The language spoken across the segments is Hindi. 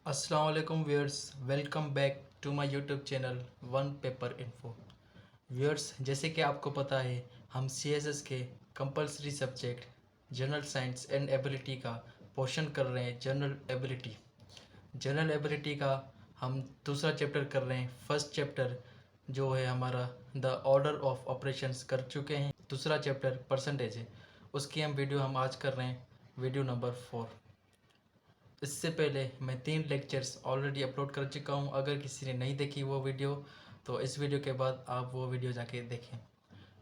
अस्सलाम वालेकुम viewers, welcome back to my YouTube channel one paper info. Viewers, जैसे कि आपको पता है, हम सीएसएस के compulsory subject general science and ability का पोर्शन कर रहे हैं। जनरल एबिलिटी का हम दूसरा चैप्टर कर रहे हैं। फर्स्ट चैप्टर जो है हमारा द ऑर्डर ऑफ ऑपरेशंस कर चुके हैं। दूसरा चैप्टर परसेंटेज है, उसकी हम आज कर रहे हैं, वीडियो नंबर 4। इससे पहले मैं 3 लेक्चर्स ऑलरेडी अपलोड कर चुका हूँ। अगर किसी ने नहीं देखी वो वीडियो, तो इस वीडियो के बाद आप वो वीडियो जाके देखें।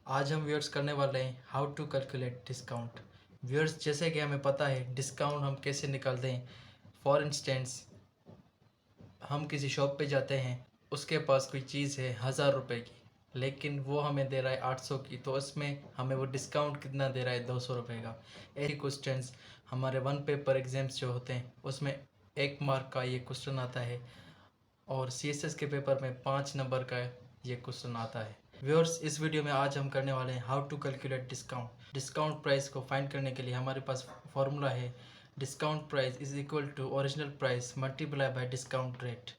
आज हम व्यूअर्स करने वाले हैं how to calculate discount. Viewers, जैसे कि हमें पता है डिस्काउंट हम कैसे निकालते हैं। फॉर इंस्टेंस, हम किसी शॉप पे जाते हैं, उसके पास कोई चीज़ है 1000 रुपये की, लेकिन वो हमें दे रहा है 800 की, तो उसमें हमें वो डिस्काउंट कितना दे रहा है, 200 रुपये का। ऐसे क्वेश्चंस हमारे वन पेपर एग्जाम्स जो होते हैं उसमें 1 मार्क का ये क्वेश्चन आता है, और सीएसएस के पेपर में 5 नंबर का ये क्वेश्चन आता है। व्यूअर्स, इस वीडियो में आज हम करने वाले हैं how to calculate discount. Discount price को फाइंड करने के लिए हमारे पास फॉर्मूला है, discount price is equal to original price multiply by discount rate.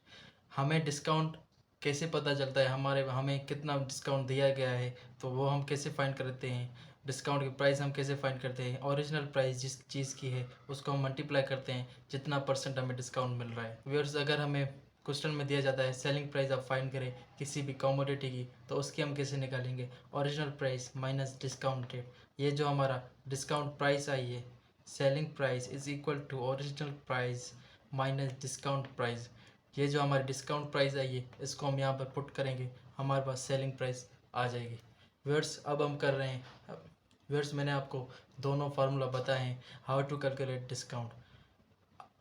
हमें डिस्काउंट कैसे पता चलता है, हमें कितना डिस्काउंट दिया गया है, तो वो हम कैसे फाइंड करते हैं। डिस्काउंट की प्राइस हम कैसे फाइंड करते हैं, ओरिजिनल प्राइस जिस चीज़ की है उसको हम मल्टीप्लाई करते हैं जितना परसेंट हमें डिस्काउंट मिल रहा है। व्यूअर्स, अगर हमें क्वेश्चन में दिया जाता है सेलिंग प्राइस आप फाइंड करें किसी भी कमोडिटी की, तो उसकी हम कैसे निकालेंगे, original price minus discount rate. ये जो हमारा डिस्काउंट प्राइस आई है, selling price is equal to original price minus discount price. ये जो हमारी डिस्काउंट प्राइस आई है, इसको हम यहाँ पर पुट करेंगे, हमारे पास सेलिंग प्राइस आ जाएगी। व्यूअर्स, अब हम कर रहे हैं, व्यूअर्स मैंने आपको दोनों फार्मूला बताए हैं हाउ टू कैलकुलेट डिस्काउंट।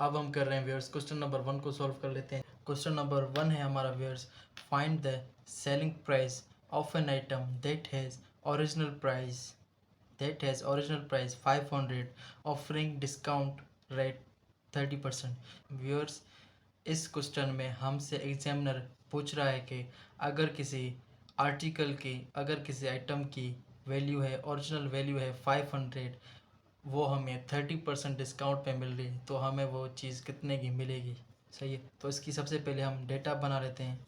अब हम कर रहे हैं व्यूअर्स, क्वेश्चन नंबर 1 को सॉल्व कर लेते हैं। क्वेश्चन नंबर 1 है हमारा viewers, find the selling price of an item that has original price 500 offering discount rate 30%। Viewers, इस क्वेश्चन में हमसे एग्जामिनर पूछ रहा है कि अगर किसी अगर किसी आइटम की वैल्यू है, ओरिजिनल वैल्यू है 500, वो हमें 30% डिस्काउंट पे मिल रही है, तो हमें वो चीज़ कितने की मिलेगी। सही है, तो इसकी सबसे पहले हम डेटा बना लेते हैं।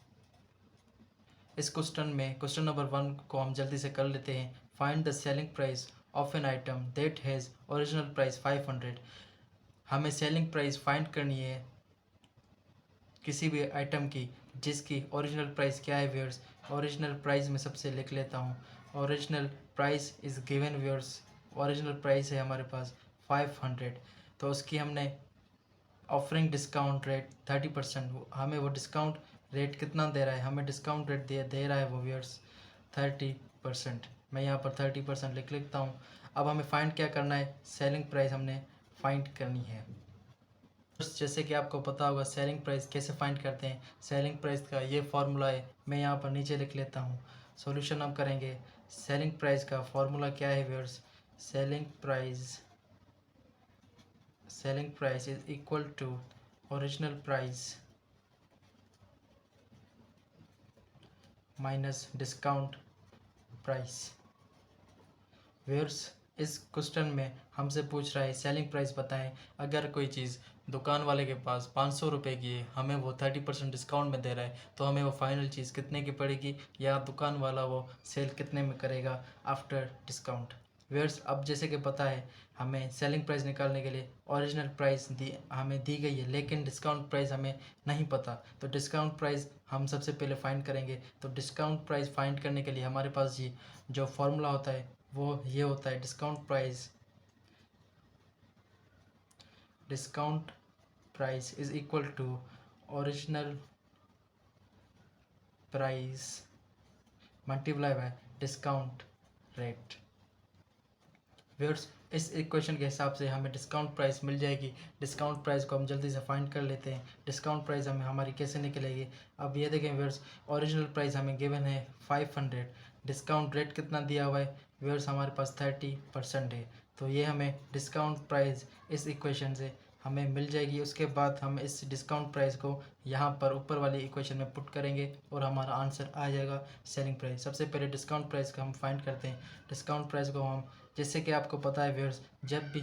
इस क्वेश्चन में क्वेश्चन नंबर 1 को हम जल्दी से कर लेते हैं। Find the selling price of an item that has original price 500। हमें सेलिंग प्राइस फाइंड करनी है किसी भी आइटम की जिसकी ओरिजिनल प्राइस क्या है व्यूअर्स। ओरिजिनल प्राइस में सबसे लिख लेता हूँ, original price is given viewers. Original price है हमारे पास 500, तो उसकी हमने ऑफरिंग डिस्काउंट रेट 30%, हमें वो डिस्काउंट रेट कितना दे रहा है, हमें डिस्काउंट रेट दे रहा है वो व्यूअर्स 30%। मैं यहाँ पर 30% लिख लेता हूँ। अब हमें फाइंड क्या करना है, सेलिंग प्राइस हमने फाइंड करनी है। जैसे कि आपको पता होगा सेलिंग प्राइस कैसे फाइंड करते हैं, सेलिंग प्राइस का ये फार्मूला है, मैं यहाँ पर नीचे लिख लेता हूँ। सॉल्यूशन हम करेंगे। सेलिंग प्राइस का फार्मूला क्या है viewers, selling price is equal to original price minus discount price. Viewers, इस क्वेश्चन में हमसे पूछ रहा है सेलिंग प्राइस बताएं। अगर कोई चीज़ दुकान वाले के पास 500 रुपये की है, हमें वो 30% डिस्काउंट में दे रहा है, तो हमें वो फाइनल चीज़ कितने की पड़ेगी, या दुकान वाला वो सेल कितने में करेगा आफ्टर डिस्काउंट। व्यूअर्स, अब जैसे कि पता है हमें सेलिंग प्राइस निकालने के लिए ओरिजिनल प्राइस हमें दी गई है, लेकिन डिस्काउंट प्राइस हमें नहीं पता, तो डिस्काउंट प्राइस हम सबसे पहले फाइंड करेंगे। तो डिस्काउंट प्राइस फाइंड करने के लिए हमारे पास ये जो फॉर्मूला होता है वो ये होता है, discount price is equal to original price multiply by discount rate. Viewers, इस इक्वेशन के हिसाब से हमें डिस्काउंट प्राइस मिल जाएगी। डिस्काउंट प्राइस को हम जल्दी से फाइंड कर लेते हैं। डिस्काउंट प्राइस हमारी कैसे निकलेगी, अब ये देखें व्यूअर्स, ओरिजिनल प्राइस हमें गिवन है 500, डिस्काउंट रेट कितना दिया हुआ है व्यूअर्स, हमारे पास 30% है, तो ये हमें डिस्काउंट प्राइस इस इक्वेशन से हमें मिल जाएगी। उसके बाद हम इस डिस्काउंट प्राइस को यहाँ पर ऊपर वाली इक्वेशन में पुट करेंगे और हमारा आंसर आ जाएगा सेलिंग प्राइस। सबसे पहले डिस्काउंट प्राइस का हम फाइंड करते हैं। डिस्काउंट प्राइस को हम, जैसे कि आपको पता है व्यूअर्स, जब भी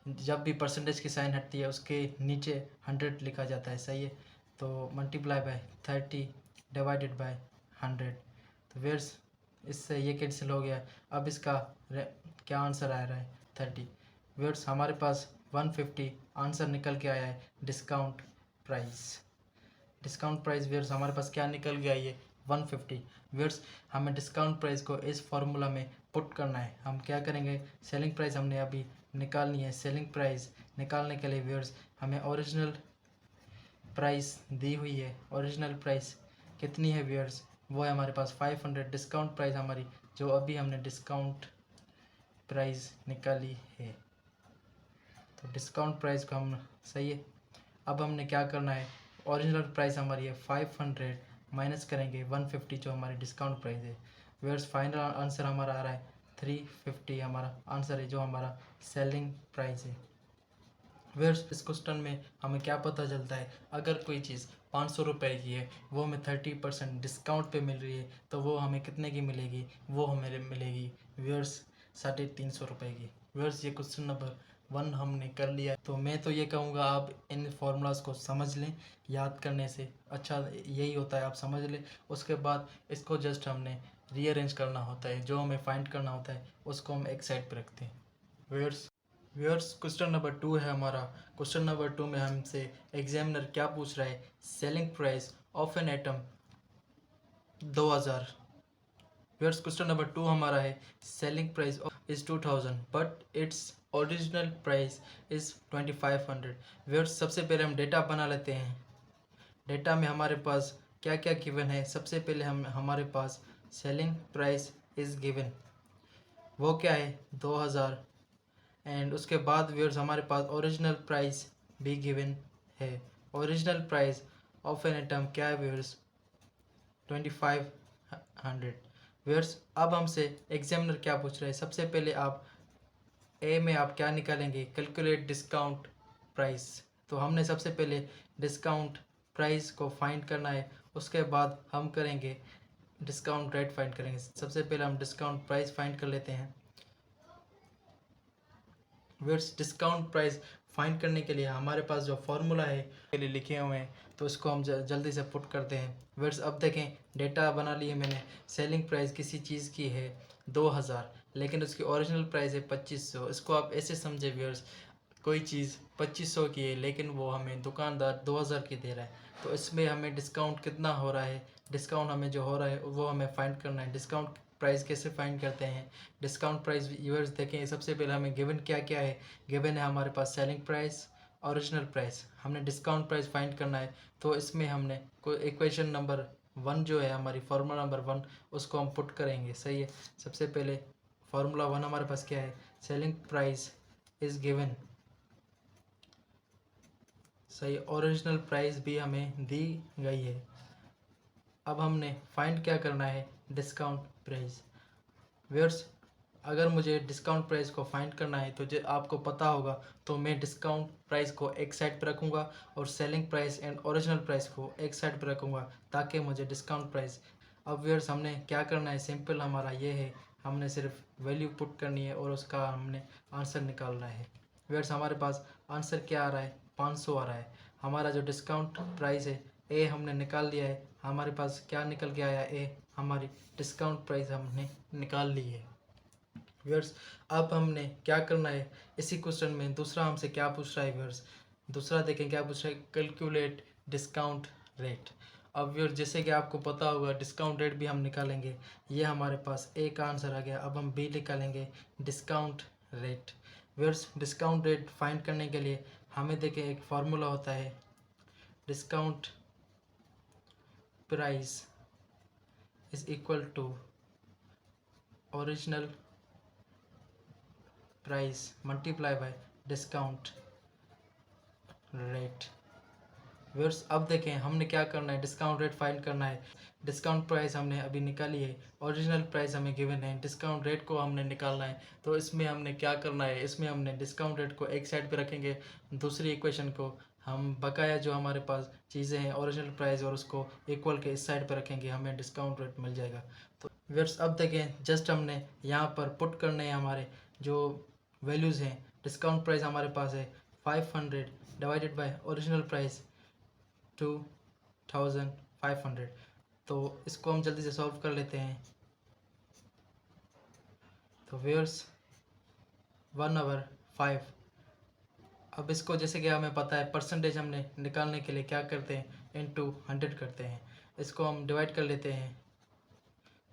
जब भी परसेंटेज की साइन हटती है उसके नीचे 100 लिखा जाता है, सही है। तो मल्टीप्लाई बाय 30 डिवाइडेड बाय 100, तो वेयर्स इससे ये कैंसिल हो गया। अब इसका क्या आंसर आ रहा है 30। वेयर्स हमारे पास 150 आंसर निकल के आया है discount price. Discount price where's हमारे पास क्या निकल गया, ये 150। वेयर्स हमें डिस्काउंट प्राइस को इस फॉर्मूला में पुट करना है। हम क्या करेंगे, सेलिंग प्राइस हमने अभी निकालनी है। सेलिंग प्राइस निकालने के लिए वेयर्स हमें ओरिजिनल प्राइस दी हुई है। ओरिजिनल प्राइस कितनी है वेयर्स, वो है हमारे पास 500। डिस्काउंट प्राइस हमारी जो अभी हमने डिस्काउंट प्राइस निकाली है, तो डिस्काउंट प्राइस को हम, सही है। अब हमने क्या करना है, ओरिजिनल प्राइस हमारी है 500 माइनस करेंगे 150 जो हमारी डिस्काउंट प्राइस है। वेयर्स फाइनल आंसर हमारा आ रहा है 350 हमारा आंसर है जो हमारा सेलिंग प्राइस है। वेयर्स इस क्वेश्चन में हमें क्या पता चलता है, अगर कोई चीज़ 500 रुपये की है, वो हमें 30% डिस्काउंट पे मिल रही है, तो वो हमें कितने की मिलेगी, वो हमें मिलेगी वेयर्स 350 रुपये की। वेयर्स ये क्वेश्चन नंबर 1 हमने कर लिया है। तो मैं तो ये कहूँगा आप इन फॉर्मूलाज को समझ लें, याद करने से अच्छा यही होता है, आप समझ लें। उसके बाद इसको जस्ट हमने रीअरेंज करना होता है, जो हमें फाइंड करना होता है उसको हम एक साइड पर रखते हैं। व्यूअर्स क्वेश्चन नंबर 2 है हमारा। क्वेश्चन नंबर 2 में हमसे एग्जामिनर क्या पूछ रहा है, selling price of an item 2000। Viewers question number 2 हमारा है, selling price is 2000 but its original price is 2500। Viewers सबसे पहले हम डेटा बना लेते हैं। डेटा में हमारे पास क्या क्या गिवन है, सबसे पहले हमारे पास सेलिंग प्राइस इज गिवन, वो क्या है 2000। एंड उसके बाद व्यूअर्स हमारे पास ओरिजिनल प्राइस भी गिवन है। Original price of an item क्या है व्यूअर्स 2500। व्यूअर्स अब हमसे एग्जामिनर क्या पूछ रहे हैं, सबसे पहले आप ए में आप क्या निकालेंगे, कैलकुलेट डिस्काउंट प्राइस। तो हमने सबसे पहले डिस्काउंट प्राइस को फाइंड करना है, उसके बाद हम करेंगे डिस्काउंट रेट फाइंड करेंगे। सबसे पहले हम डिस्काउंट प्राइस फाइंड कर लेते हैं। वेट्स डिस्काउंट प्राइस फाइंड करने के लिए हमारे पास जो फॉर्मूला है के लिए लिखे हुए हैं, तो इसको हम जल्दी से पुट करते हैं। वेट्स अब देखें, डेटा बना ली है मैंने। सेलिंग प्राइस किसी चीज़ की है 2000, लेकिन उसकी ओरिजिनल प्राइस है 2500। इसको आप ऐसे समझे व्यूअर्स, कोई चीज़ 2500 की है लेकिन वो हमें दुकानदार 2000 की दे रहा है, तो इसमें हमें डिस्काउंट कितना हो रहा है, डिस्काउंट हमें जो हो रहा है वो हमें फाइंड करना है। डिस्काउंट प्राइस कैसे फाइंड करते हैं, डिस्काउंट प्राइस व्यूअर्स देखें, सबसे पहले हमें गिवन क्या क्या है। गिवन है हमारे पास सेलिंग प्राइस, ओरिजिनल प्राइस, हमने डिस्काउंट प्राइस फाइंड करना है। तो इसमें हमने कोई इक्वेशन नंबर 1 जो है हमारी फार्मूला नंबर 1, उसको हम पुट करेंगे, सही है। सबसे पहले फार्मूला 1 हमारे पास क्या है, सेलिंग प्राइस इज गिवन, सही। ओरिजिनल प्राइस भी हमें दी गई है। अब हमने फाइंड क्या करना है, डिस्काउंट प्राइस। व्यूअर्स अगर मुझे डिस्काउंट प्राइस को फाइंड करना है तो जो आपको पता होगा, तो मैं डिस्काउंट प्राइस को एक साइड पर रखूँगा और selling price and original price को एक साइड पर रखूँगा, ताकि मुझे डिस्काउंट प्राइस। अब व्यूअर्स हमने क्या करना है, सिंपल हमारा ये है, हमने सिर्फ वैल्यू पुट करनी है और उसका हमने आंसर निकालना है। व्यूअर्स हमारे पास आंसर क्या आ रहा है, 500 आ रहा है। हमारा जो डिस्काउंट प्राइस है ए हमने निकाल लिया है, हमारे पास क्या निकल के आया, ए हमारी डिस्काउंट प्राइस हमने निकाल ली है। व्यूअर्स अब हमने क्या करना है, इसी क्वेश्चन में दूसरा हमसे क्या पूछ रहा है व्यूअर्स, दूसरा देखें क्या पूछ रहा है, कैलकुलेट डिस्काउंट रेट। अब व्यूअर्स जैसे कि आपको पता होगा डिस्काउंट रेट भी हम निकालेंगे, ये हमारे पास ए का आंसर आ गया। अब हम बी निकालेंगे discount rate. Viewers discount rate find करने के लिए हमें देखें एक फार्मूला होता है, discount price is equal to original price multiply by discount rate. Viewers अब देखें हमने क्या करना है, डिस्काउंट रेट फाइंड करना है। डिस्काउंट प्राइस हमने अभी निकाली है, ओरिजिनल प्राइस हमें गिवन है, डिस्काउंट रेट को हमने निकालना है। तो इसमें हमने क्या करना है, इसमें हमने डिस्काउंट रेट को एक साइड पे रखेंगे, दूसरी इक्वेशन को हम बकाया जो हमारे पास चीज़ें हैं ओरिजिनल प्राइस और उसको इक्वल के इस साइड पर रखेंगे, हमें डिस्काउंट रेट मिल जाएगा। तो व्यूअर्स अब देखें जस्ट हमने यहाँ पर पुट करने हैं हमारे जो वैल्यूज़ हैं, डिस्काउंट प्राइस हमारे पास है 500 डिवाइडेड बाय ओरिजिनल प्राइस 2500। तो इसको हम जल्दी से सॉल्व कर लेते हैं। तो व्यूअर्स 1/5। अब इसको जैसे कि हमें पता है परसेंटेज हमने निकालने के लिए क्या करते हैं, इनटू 100 करते हैं। इसको हम डिवाइड कर लेते हैं।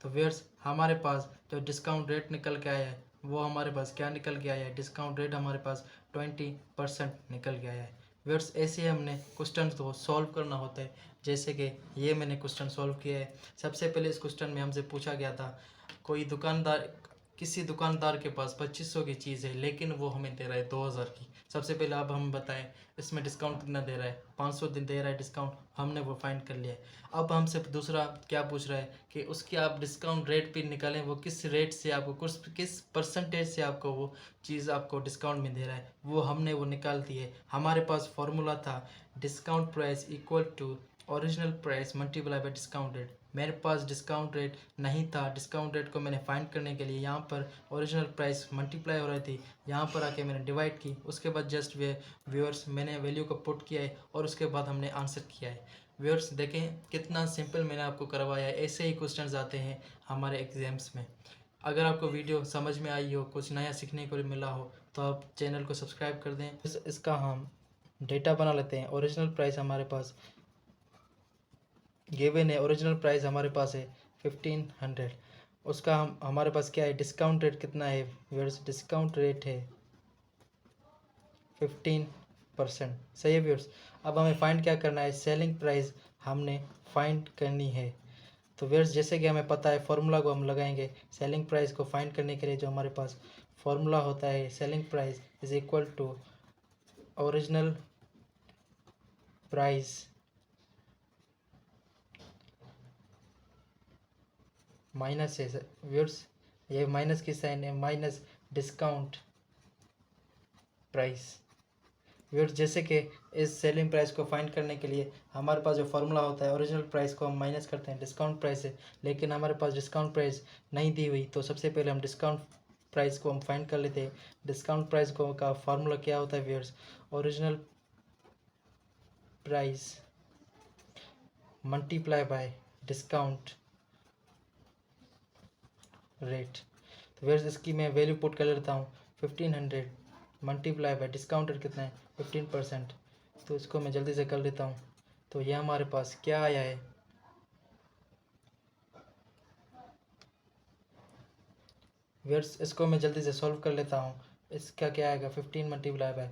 तो व्यूअर्स हमारे पास जो डिस्काउंट रेट निकल के आया है वो हमारे पास क्या निकल के आया है, डिस्काउंट रेट हमारे पास 20% निकल के आया है। व्यूअर्स ऐसे हमने क्वेश्चन को सॉल्व करना होता है। जैसे कि ये मैंने क्वेश्चन सॉल्व किया है। सबसे पहले इस क्वेश्चन में हमसे पूछा गया था, कोई दुकानदार किसी दुकानदार के पास 2500 की चीज़ है लेकिन वो हमें दे रहा है 2000 की। सबसे पहले अब हम बताएं इसमें डिस्काउंट कितना दे रहा है, 500 दिन दे रहा है डिस्काउंट, हमने वो फाइंड कर लिया है। अब हमसे दूसरा क्या पूछ रहा है कि उसकी आप डिस्काउंट रेट भी निकालें, वो किस रेट से आपको किस परसेंटेज से आपको वो चीज़ आपको डिस्काउंट में दे रहा है, वो हमने वो निकाल दी है। हमारे पास फॉर्मूला था discount price equal to original price multiply by discount rate. मेरे पास डिस्काउंट रेट नहीं था, डिस्काउंट रेट को मैंने फाइंड करने के लिए यहाँ पर ओरिजिनल प्राइस मल्टीप्लाई हो रही थी, यहाँ पर आके मैंने डिवाइड की। उसके बाद जस्ट व्यूअर्स मैंने वैल्यू को पुट किया है और उसके बाद हमने आंसर किया है। व्यूअर्स देखें कितना सिंपल मैंने आपको करवाया है। ऐसे ही क्वेश्चंस आते हैं हमारे एग्जाम्स में। अगर आपको वीडियो समझ में आई हो, कुछ नया सीखने को मिला हो, तो आप चैनल को सब्सक्राइब कर दें। इसका हम डेटा बना लेते हैं। ओरिजिनल प्राइस हमारे पास गिवन है, ओरिजिनल प्राइस हमारे पास है 1500। उसका हमारे पास क्या है, डिस्काउंट रेट कितना है व्यूअर्स, डिस्काउंट रेट है 15%। सही है व्यूअर्स। अब हमें फाइंड क्या करना है, सेलिंग प्राइस हमने फाइंड करनी है। तो व्यूअर्स जैसे कि हमें पता है फॉर्मूला को हम लगाएंगे सेलिंग प्राइस को फाइंड करने के लिए। जो हमारे पास फॉर्मूला होता है, selling price is equal to original price minus है व्यूअर्स, ये माइनस की साइन है, माइनस डिस्काउंट प्राइस। व्यूअर्स जैसे कि इस सेलिंग प्राइस को फाइंड करने के लिए हमारे पास जो फार्मूला होता है, ओरिजिनल प्राइस को हम माइनस करते हैं डिस्काउंट प्राइस से, लेकिन हमारे पास डिस्काउंट प्राइस नहीं दी हुई। तो सबसे पहले हम डिस्काउंट प्राइस को हम फाइंड कर लेते हैं। डिस्काउंट प्राइस को का फार्मूला क्या होता है viewers, original price multiply by discount rate. तो व्यूअर्स इसकी मैं वैल्यू पुट कर लेता हूँ, 1500 मल्टीप्लाई बाय डिस्काउंट रेट कितना है 15%। तो इसको मैं जल्दी से कर लेता हूँ। तो यह हमारे पास क्या आया है, व्यूअर्स इसको मैं जल्दी से सॉल्व कर लेता हूँ। इसका क्या आएगा, 15 मल्टीप्लाई बाय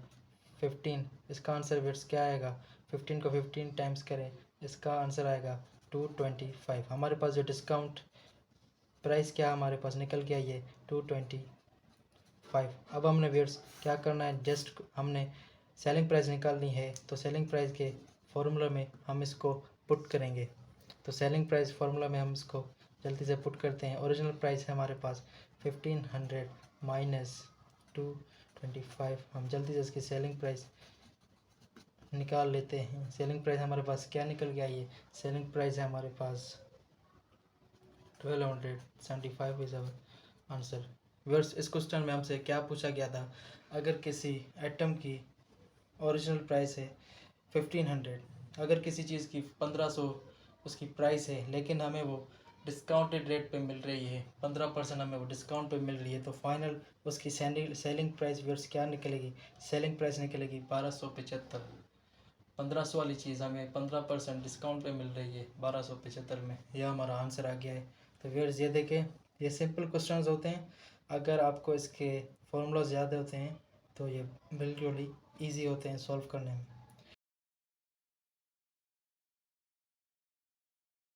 15, इसका आंसर व्यूअर्स क्या आएगा, 15 को 15 टाइम्स करें, इसका आंसर आएगा 225। हमारे पास जो डिस्काउंट प्राइस क्या हमारे पास निकल गया, ये 225। अब हमने व्यूअर्स क्या करना है, जस्ट हमने सेलिंग प्राइस निकालनी है। तो सेलिंग प्राइस के फॉर्मूला में हम इसको पुट करेंगे। तो सेलिंग प्राइस फार्मूला में हम इसको जल्दी से पुट करते हैं। ओरिजिनल प्राइस है हमारे पास 1500 माइनस 225। हम जल्दी से इसकी सेलिंग प्राइस निकाल लेते हैं। सेलिंग प्राइस हमारे पास क्या निकल गया, ये सेलिंग प्राइस है हमारे पास 1275 इज आवर आंसर। व्यूअर्स इस क्वेश्चन में हमसे क्या पूछा गया था, अगर किसी आइटम की ओरिजिनल प्राइस है 1500, अगर किसी चीज़ की 1500 उसकी प्राइस है लेकिन हमें वो डिस्काउंटेड रेट पे मिल रही है, 15% हमें वो डिस्काउंट पे मिल रही है, तो फाइनल उसकी सेलिंग प्राइस व्यूअर्स क्या निकलेगी, सेलिंग प्राइस निकलेगी 1275। 1500 वाली चीज़ हमें 15% डिस्काउंट पे मिल रही है 1275 में। यह हमारा आंसर आ गया है। तो व्यूअर्स ये देखें, ये सिंपल क्वेश्चंस होते हैं। अगर आपको इसके फॉर्मूलाज याद होते हैं तो ये बिल्कुल ही ईजी होते हैं सॉल्व करने में।